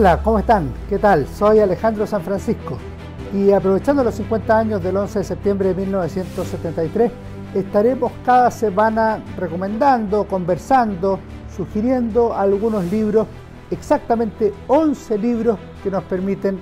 Hola, ¿cómo están? ¿Qué tal? Soy Alejandro San Francisco y aprovechando los 50 años del 11 de septiembre de 1973, estaremos cada semana recomendando, conversando, sugiriendo algunos libros, exactamente 11 libros que nos permiten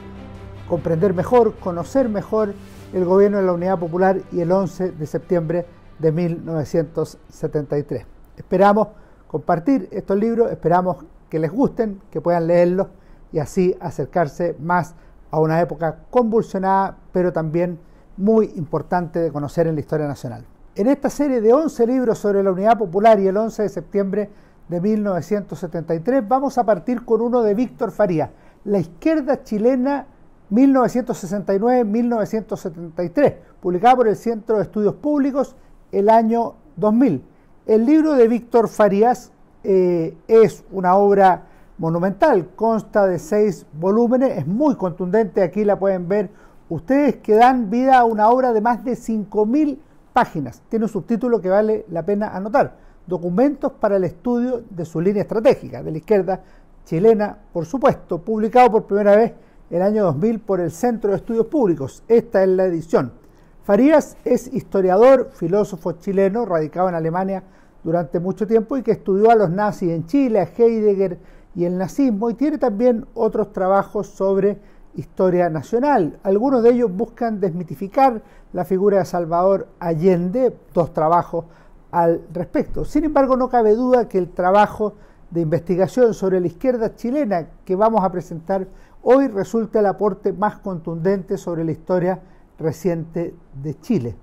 comprender mejor, conocer mejor el gobierno de la Unidad Popular y el 11 de septiembre de 1973. Esperamos compartir estos libros, esperamos que les gusten, que puedan leerlos y así acercarse más a una época convulsionada, pero también muy importante de conocer en la historia nacional. En esta serie de 11 libros sobre la Unidad Popular y el 11 de septiembre de 1973, vamos a partir con uno de Víctor Farías, La izquierda chilena 1969-1973, publicado por el Centro de Estudios Públicos el año 2000. El libro de Víctor Farías es una obra monumental, consta de 6 volúmenes, es muy contundente, aquí la pueden ver ustedes, que dan vida a una obra de más de 5.000 páginas. Tiene un subtítulo que vale la pena anotar: Documentos para el estudio de su línea estratégica, de la izquierda chilena, por supuesto, publicado por primera vez el año 2000 por el Centro de Estudios Públicos. Esta es la edición. Farías es historiador, filósofo chileno, radicado en Alemania durante mucho tiempo y que estudió a los nazis en Chile, a Heidegger y el nazismo, y tiene también otros trabajos sobre historia nacional. Algunos de ellos buscan desmitificar la figura de Salvador Allende, 2 trabajos al respecto. Sin embargo, no cabe duda que el trabajo de investigación sobre la izquierda chilena que vamos a presentar hoy resulta el aporte más contundente sobre la historia reciente de Chile.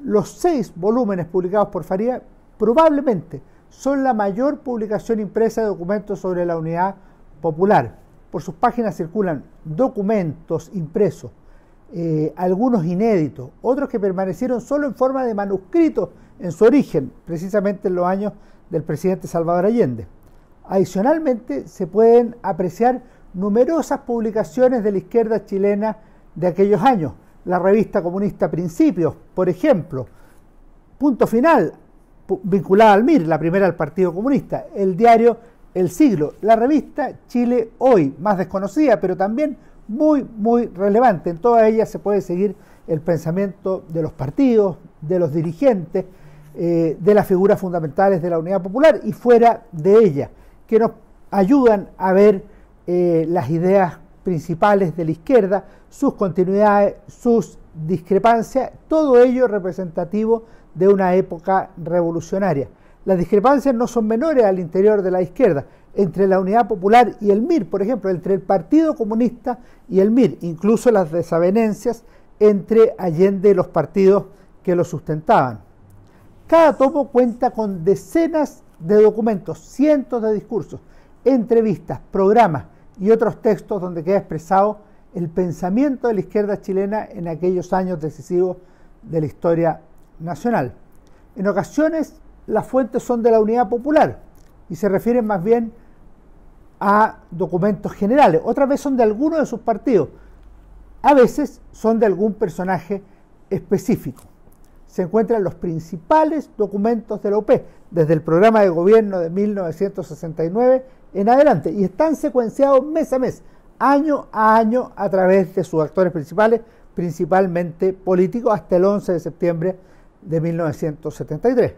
Los 6 volúmenes publicados por Farías probablemente son la mayor publicación impresa de documentos sobre la Unidad Popular. Por sus páginas circulan documentos impresos, algunos inéditos, otros que permanecieron solo en forma de manuscritos en su origen, precisamente en los años del presidente Salvador Allende. Adicionalmente, se pueden apreciar numerosas publicaciones de la izquierda chilena de aquellos años. La revista comunista Principios, por ejemplo, Punto Final, vinculada al MIR, la primera al Partido Comunista, el diario El Siglo, la revista Chile Hoy, más desconocida, pero también muy relevante. En todas ellas se puede seguir el pensamiento de los partidos, de los dirigentes, de las figuras fundamentales de la Unidad Popular y fuera de ella, que nos ayudan a ver las ideas principales de la izquierda, sus continuidades, sus discrepancias, todo ello representativo de una época revolucionaria. Las discrepancias no son menores al interior de la izquierda, entre la Unidad Popular y el MIR, por ejemplo, entre el Partido Comunista y el MIR, incluso las desavenencias entre Allende y los partidos que lo sustentaban. Cada tomo cuenta con decenas de documentos, cientos de discursos, entrevistas, programas y otros textos donde queda expresado el pensamiento de la izquierda chilena en aquellos años decisivos de la historia nacional. En ocasiones las fuentes son de la Unidad Popular y se refieren más bien a documentos generales, otras veces son de alguno de sus partidos, a veces son de algún personaje específico. Se encuentran los principales documentos de la UP, desde el programa de gobierno de 1969 en adelante, y están secuenciados mes a mes, año a año, a través de sus actores principales, principalmente políticos, hasta el 11 de septiembre de 1973.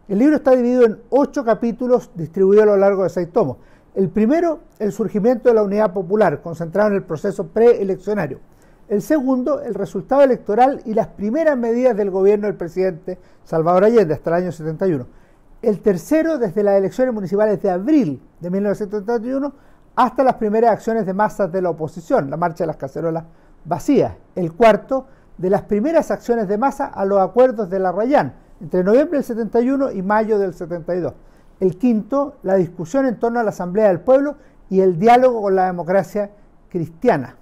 El libro está dividido en 8 capítulos distribuidos a lo largo de 6 tomos. El primero, el surgimiento de la Unidad Popular, concentrado en el proceso preeleccionario. El segundo, el resultado electoral y las primeras medidas del gobierno del presidente Salvador Allende hasta el año 71. El tercero, desde las elecciones municipales de abril de 1971 hasta las primeras acciones de masas de la oposición, la marcha de las cacerolas vacías. El cuarto, de las primeras acciones de masa a los acuerdos de la Rayán, entre noviembre del 71 y mayo del 72. El quinto, la discusión en torno a la Asamblea del Pueblo y el diálogo con la democracia cristiana.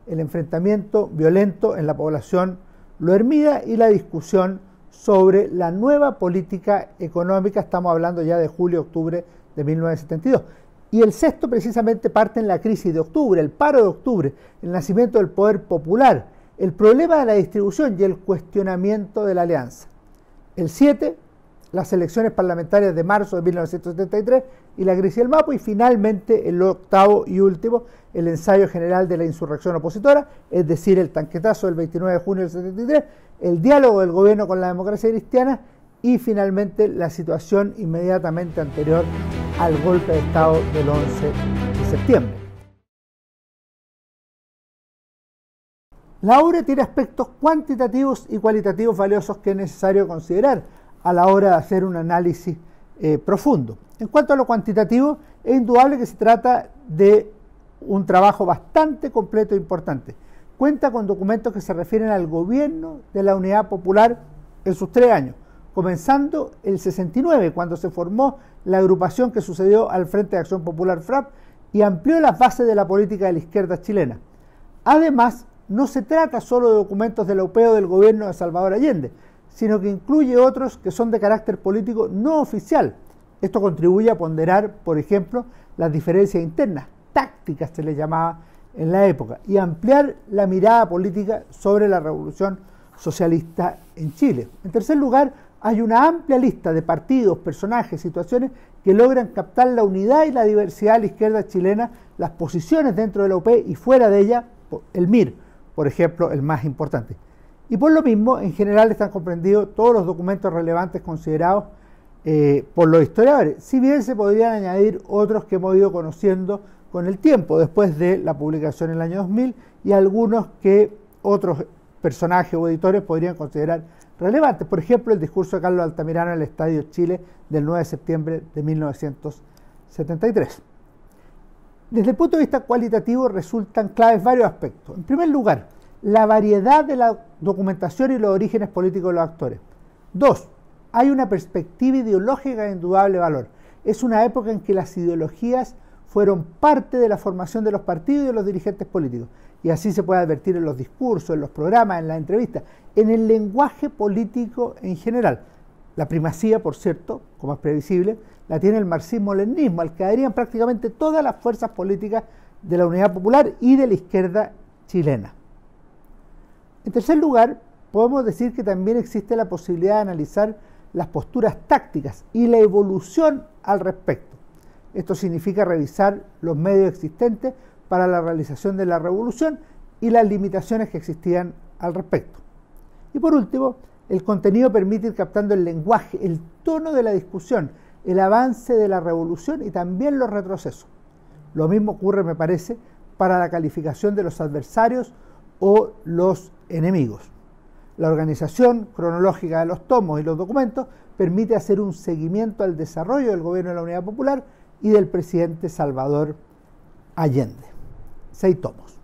El enfrentamiento violento en la población Lo Hermida y la discusión sobre la nueva política económica, estamos hablando ya de julio-octubre de 1972. Y el sexto precisamente parte en la crisis de octubre, el paro de octubre, el nacimiento del poder popular, el problema de la distribución y el cuestionamiento de la alianza. El 7, las elecciones parlamentarias de marzo de 1973 y la crisis del Mapo, y finalmente el octavo y último, el ensayo general de la insurrección opositora, es decir, el tanquetazo del 29 de junio del 73, el diálogo del gobierno con la democracia cristiana y finalmente la situación inmediatamente anterior al golpe de Estado del 11 de septiembre. La obra tiene aspectos cuantitativos y cualitativos valiosos que es necesario considerar a la hora de hacer un análisis profundo. En cuanto a lo cuantitativo, es indudable que se trata de un trabajo bastante completo e importante. Cuenta con documentos que se refieren al gobierno de la Unidad Popular en sus 3 años, comenzando el 69, cuando se formó la agrupación que sucedió al Frente de Acción Popular FRAP y amplió las bases de la política de la izquierda chilena. Además, no se trata solo de documentos de la UP o del gobierno de Salvador Allende, sino que incluye otros que son de carácter político no oficial. Esto contribuye a ponderar, por ejemplo, las diferencias internas, tácticas se les llamaba en la época, y ampliar la mirada política sobre la revolución socialista en Chile. En tercer lugar, hay una amplia lista de partidos, personajes, situaciones que logran captar la unidad y la diversidad de la izquierda chilena, las posiciones dentro de la UP y fuera de ella, el MIR, por ejemplo, el más importante. Y por lo mismo, en general están comprendidos todos los documentos relevantes considerados por los historiadores, si bien se podrían añadir otros que hemos ido conociendo con el tiempo, después de la publicación en el año 2000, y algunos que otros personajes o editores podrían considerar relevantes. Por ejemplo, el discurso de Carlos Altamirano en el Estadio Chile del 9 de septiembre de 1973. Desde el punto de vista cualitativo resultan claves varios aspectos. En primer lugar, la variedad de la documentación y los orígenes políticos de los actores. 2. Hay una perspectiva ideológica de indudable valor. Es una época en que las ideologías fueron parte de la formación de los partidos y de los dirigentes políticos. Y así se puede advertir en los discursos, en los programas, en las entrevistas, en el lenguaje político en general. La primacía, por cierto, como es previsible, la tiene el marxismo-leninismo, al que adherían prácticamente todas las fuerzas políticas de la Unidad Popular y de la izquierda chilena. En tercer lugar, podemos decir que también existe la posibilidad de analizar las posturas tácticas y la evolución al respecto. Esto significa revisar los medios existentes para la realización de la revolución y las limitaciones que existían al respecto. Y por último, el contenido permite ir captando el lenguaje, el tono de la discusión, el avance de la revolución y también los retrocesos. Lo mismo ocurre, me parece, para la calificación de los adversarios o los enemigos. La organización cronológica de los tomos y los documentos permite hacer un seguimiento al desarrollo del gobierno de la Unidad Popular y del presidente Salvador Allende. 6 tomos.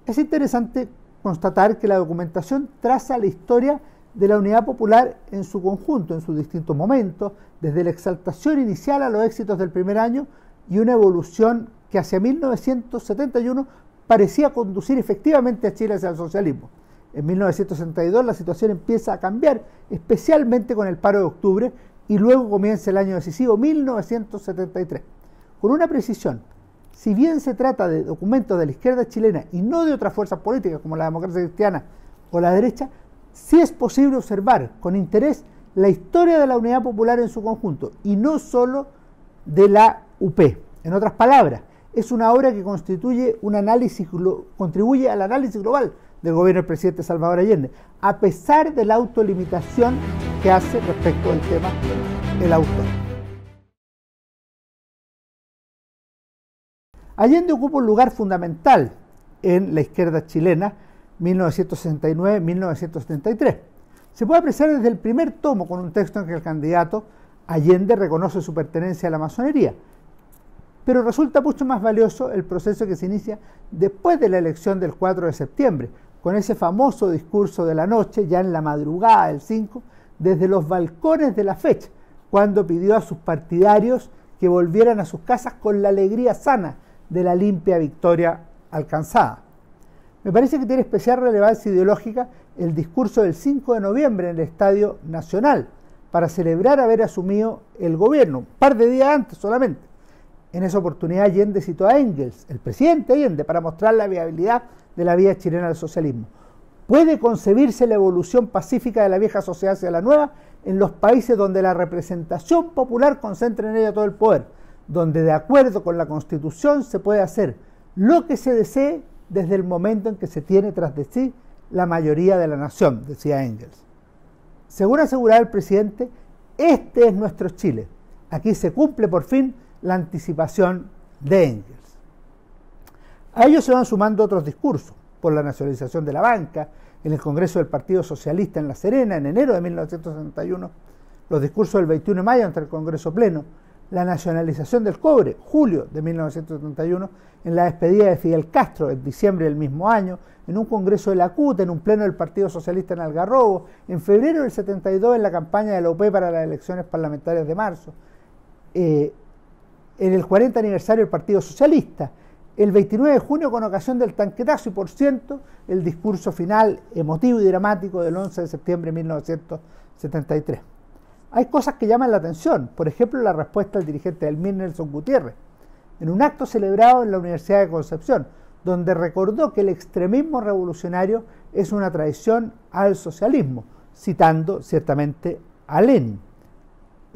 Es interesante constatar que la documentación traza la historia de la Unidad Popular en su conjunto, en sus distintos momentos, desde la exaltación inicial a los éxitos del primer año y una evolución que hacia 1971 parecía conducir efectivamente a Chile hacia el socialismo. En 1962 la situación empieza a cambiar, especialmente con el paro de octubre, y luego comienza el año decisivo, 1973. Con una precisión, si bien se trata de documentos de la izquierda chilena y no de otras fuerzas políticas como la democracia cristiana o la derecha, sí es posible observar con interés la historia de la Unidad Popular en su conjunto y no solo de la UP. En otras palabras, es una obra que contribuye al análisis global del gobierno del presidente Salvador Allende, a pesar de la autolimitación que hace respecto del tema el autor. Allende ocupa un lugar fundamental en la izquierda chilena 1969-1973. Se puede apreciar desde el primer tomo con un texto en que el candidato Allende reconoce su pertenencia a la masonería, pero resulta mucho más valioso el proceso que se inicia después de la elección del 4 de septiembre, con ese famoso discurso de la noche, ya en la madrugada del 5, desde los balcones de la fecha, cuando pidió a sus partidarios que volvieran a sus casas con la alegría sana de la limpia victoria alcanzada. Me parece que tiene especial relevancia ideológica el discurso del 5 de noviembre en el Estadio Nacional, para celebrar haber asumido el gobierno, un par de días antes solamente. En esa oportunidad Allende citó a Engels, el presidente Allende, para mostrar la viabilidad de la vía chilena al socialismo. ¿Puede concebirse la evolución pacífica de la vieja sociedad hacia la nueva? en los países donde la representación popular concentra en ella todo el poder, donde de acuerdo con la Constitución se puede hacer lo que se desee desde el momento en que se tiene tras de sí la mayoría de la nación, decía Engels. Según aseguraba el presidente, este es nuestro Chile. Aquí se cumple por fin la anticipación de Engels. A ello se van sumando otros discursos, por la nacionalización de la banca, en el Congreso del Partido Socialista en La Serena, en enero de 1961, los discursos del 21 de mayo ante el Congreso Pleno, la nacionalización del cobre, julio de 1971, en la despedida de Fidel Castro, en diciembre del mismo año, en un congreso de la CUT, en un pleno del Partido Socialista en Algarrobo, en febrero del 72 en la campaña de la UP para las elecciones parlamentarias de marzo, en el 40 aniversario del Partido Socialista, el 29 de junio con ocasión del tanquetazo y por ciento el discurso final emotivo y dramático del 11 de septiembre de 1973. Hay cosas que llaman la atención, por ejemplo la respuesta del dirigente del MIR, Nelson Gutiérrez, en un acto celebrado en la Universidad de Concepción, donde recordó que el extremismo revolucionario es una traición al socialismo, citando ciertamente a Lenin.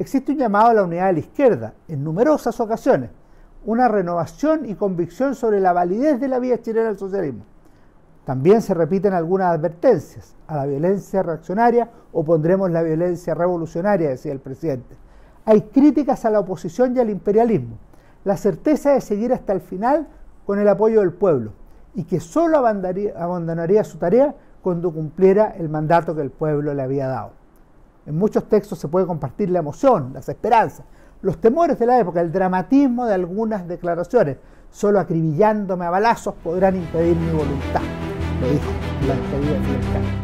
Existe un llamado a la unidad de la izquierda, en numerosas ocasiones, una renovación y convicción sobre la validez de la vía chilena al socialismo. También se repiten algunas advertencias. A la violencia reaccionaria opondremos la violencia revolucionaria, decía el presidente. Hay críticas a la oposición y al imperialismo. La certeza de seguir hasta el final con el apoyo del pueblo y que solo abandonaría su tarea cuando cumpliera el mandato que el pueblo le había dado. En muchos textos se puede compartir la emoción, las esperanzas, los temores de la época, el dramatismo de algunas declaraciones. Solo acribillándome a balazos podrán impedir mi voluntad, lo dijo en la despedida de Fidel Castro.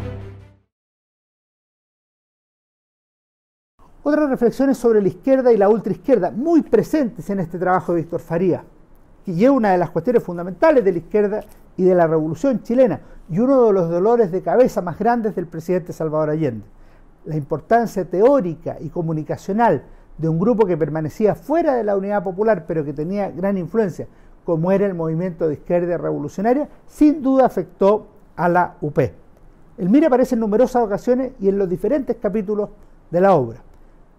Otras reflexiones sobre la izquierda y la ultraizquierda, muy presentes en este trabajo de Víctor Farías, que lleva una de las cuestiones fundamentales de la izquierda y de la revolución chilena, y uno de los dolores de cabeza más grandes del presidente Salvador Allende. La importancia teórica y comunicacional de un grupo que permanecía fuera de la Unidad Popular, pero que tenía gran influencia, como era el movimiento de izquierda revolucionaria, sin duda afectó a la UP. El MIR aparece en numerosas ocasiones y en los diferentes capítulos de la obra.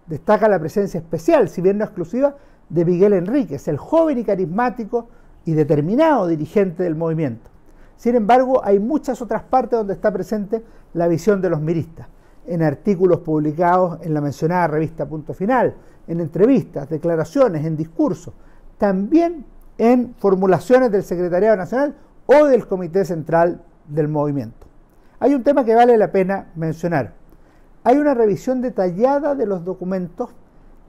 Destaca la presencia especial, si bien no exclusiva, de Miguel Enríquez, el joven y carismático y determinado dirigente del movimiento. Sin embargo, hay muchas otras partes donde está presente la visión de los miristas, en artículos publicados en la mencionada revista Punto Final, en entrevistas, declaraciones, en discursos, también en formulaciones del Secretariado Nacional o del Comité Central del Movimiento. Hay un tema que vale la pena mencionar. Hay una revisión detallada de los documentos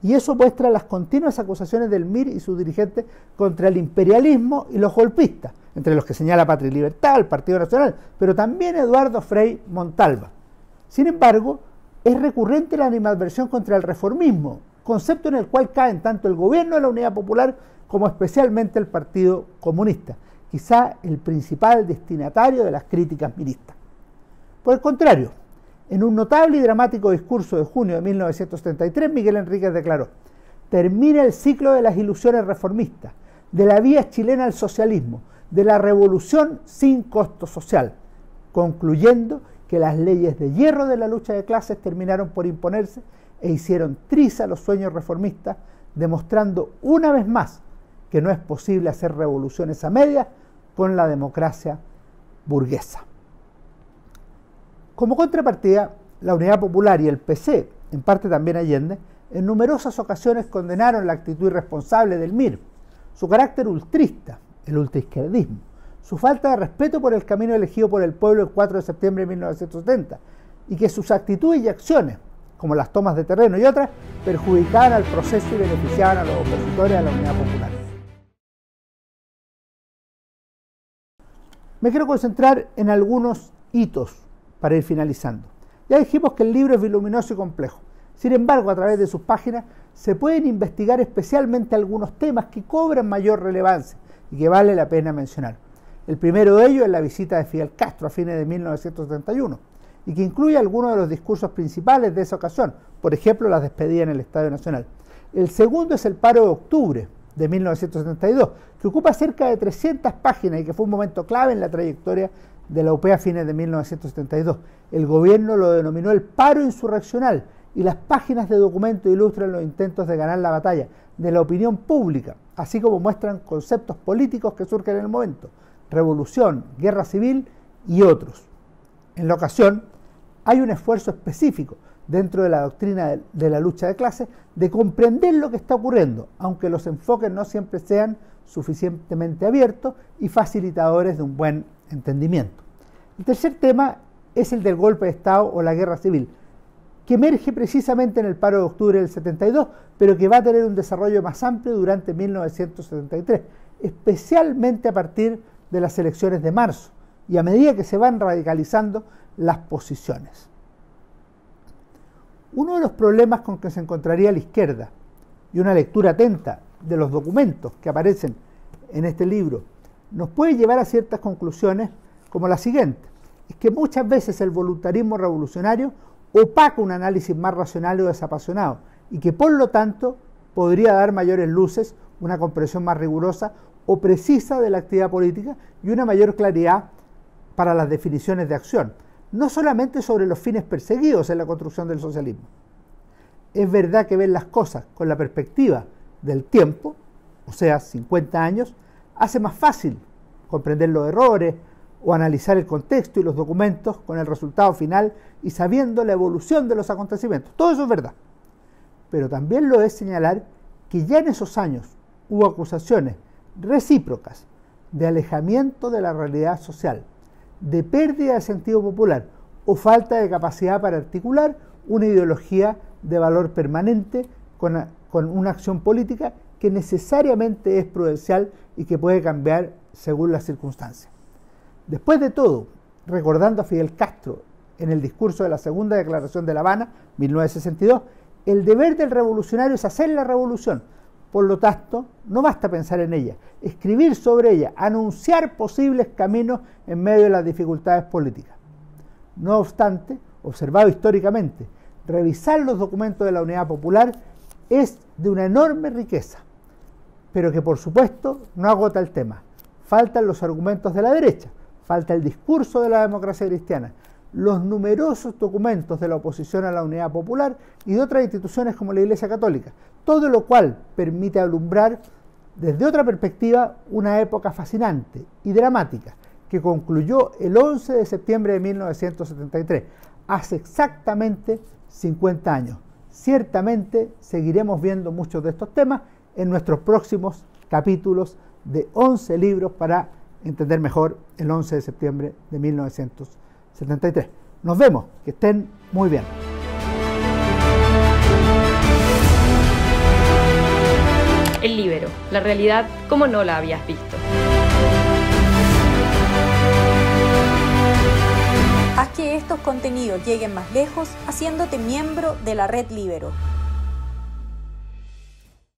y eso muestra las continuas acusaciones del MIR y sus dirigentes contra el imperialismo y los golpistas, entre los que señala Patria y Libertad, el Partido Nacional, pero también Eduardo Frei Montalva. Sin embargo, es recurrente la animadversión contra el reformismo, concepto en el cual caen tanto el gobierno de la Unidad Popular como especialmente el Partido Comunista, quizá el principal destinatario de las críticas miristas. Por el contrario, en un notable y dramático discurso de junio de 1973, Miguel Enríquez declaró: termina el ciclo de las ilusiones reformistas, de la vía chilena al socialismo, de la revolución sin costo social, concluyendo que las leyes de hierro de la lucha de clases terminaron por imponerse e hicieron trizas los sueños reformistas, demostrando una vez más que no es posible hacer revoluciones a medias con la democracia burguesa. Como contrapartida, la Unidad Popular y el PC, en parte también Allende, en numerosas ocasiones condenaron la actitud irresponsable del MIR, su carácter ultrista, el ultraizquierdismo, su falta de respeto por el camino elegido por el pueblo el 4 de septiembre de 1970, y que sus actitudes y acciones, como las tomas de terreno y otras, perjudicaban al proceso y beneficiaban a los opositores a la Unidad Popular. Me quiero concentrar en algunos hitos para ir finalizando. Ya dijimos que el libro es voluminoso y complejo. Sin embargo, a través de sus páginas se pueden investigar especialmente algunos temas que cobran mayor relevancia y que vale la pena mencionar. El primero de ellos es la visita de Fidel Castro a fines de 1971 y que incluye algunos de los discursos principales de esa ocasión, por ejemplo, las despedidas en el Estadio Nacional. El segundo es el paro de octubre de 1972, que ocupa cerca de 300 páginas y que fue un momento clave en la trayectoria de la UP a fines de 1972. El gobierno lo denominó el paro insurreccional y las páginas de documento ilustran los intentos de ganar la batalla de la opinión pública, así como muestran conceptos políticos que surgen en el momento, revolución, guerra civil y otros. En la ocasión, hay un esfuerzo específico dentro de la doctrina de la lucha de clases de comprender lo que está ocurriendo, aunque los enfoques no siempre sean suficientemente abiertos y facilitadores de un buen entendimiento. El tercer tema es el del golpe de Estado o la guerra civil, que emerge precisamente en el paro de octubre del 72, pero que va a tener un desarrollo más amplio durante 1973, especialmente a partir de las elecciones de marzo y a medida que se van radicalizando las posiciones. Uno de los problemas con que se encontraría la izquierda, y una lectura atenta de los documentos que aparecen en este libro, nos puede llevar a ciertas conclusiones como la siguiente: es que muchas veces el voluntarismo revolucionario opaca un análisis más racional o desapasionado y que por lo tanto podría dar mayores luces, una comprensión más rigurosa o precisa de la actividad política y una mayor claridad para las definiciones de acción, no solamente sobre los fines perseguidos en la construcción del socialismo. Es verdad que ver las cosas con la perspectiva del tiempo, o sea, 50 años, hace más fácil comprender los errores o analizar el contexto y los documentos con el resultado final y sabiendo la evolución de los acontecimientos. Todo eso es verdad. Pero también lo es señalar que ya en esos años hubo acusaciones recíprocas de alejamiento de la realidad social, de pérdida de sentido popular o falta de capacidad para articular una ideología de valor permanente con una acción política que necesariamente es prudencial y que puede cambiar según las circunstancias. Después de todo, recordando a Fidel Castro en el discurso de la Segunda Declaración de La Habana, 1962, el deber del revolucionario es hacer la revolución. Por lo tanto, no basta pensar en ella, escribir sobre ella, anunciar posibles caminos en medio de las dificultades políticas. No obstante, observado históricamente, revisar los documentos de la Unidad Popular es de una enorme riqueza, pero que por supuesto no agota el tema. Faltan los argumentos de la derecha, falta el discurso de la democracia cristiana, los numerosos documentos de la oposición a la Unidad Popular y de otras instituciones como la Iglesia Católica, todo lo cual permite alumbrar desde otra perspectiva una época fascinante y dramática que concluyó el 11 de septiembre de 1973, hace exactamente 50 años. Ciertamente seguiremos viendo muchos de estos temas en nuestros próximos capítulos de 11 libros para entender mejor el 11 de septiembre de 1973. Nos vemos, que estén muy bien. El Líbero, la realidad como no la habías visto. Haz que estos contenidos lleguen más lejos haciéndote miembro de la Red Líbero.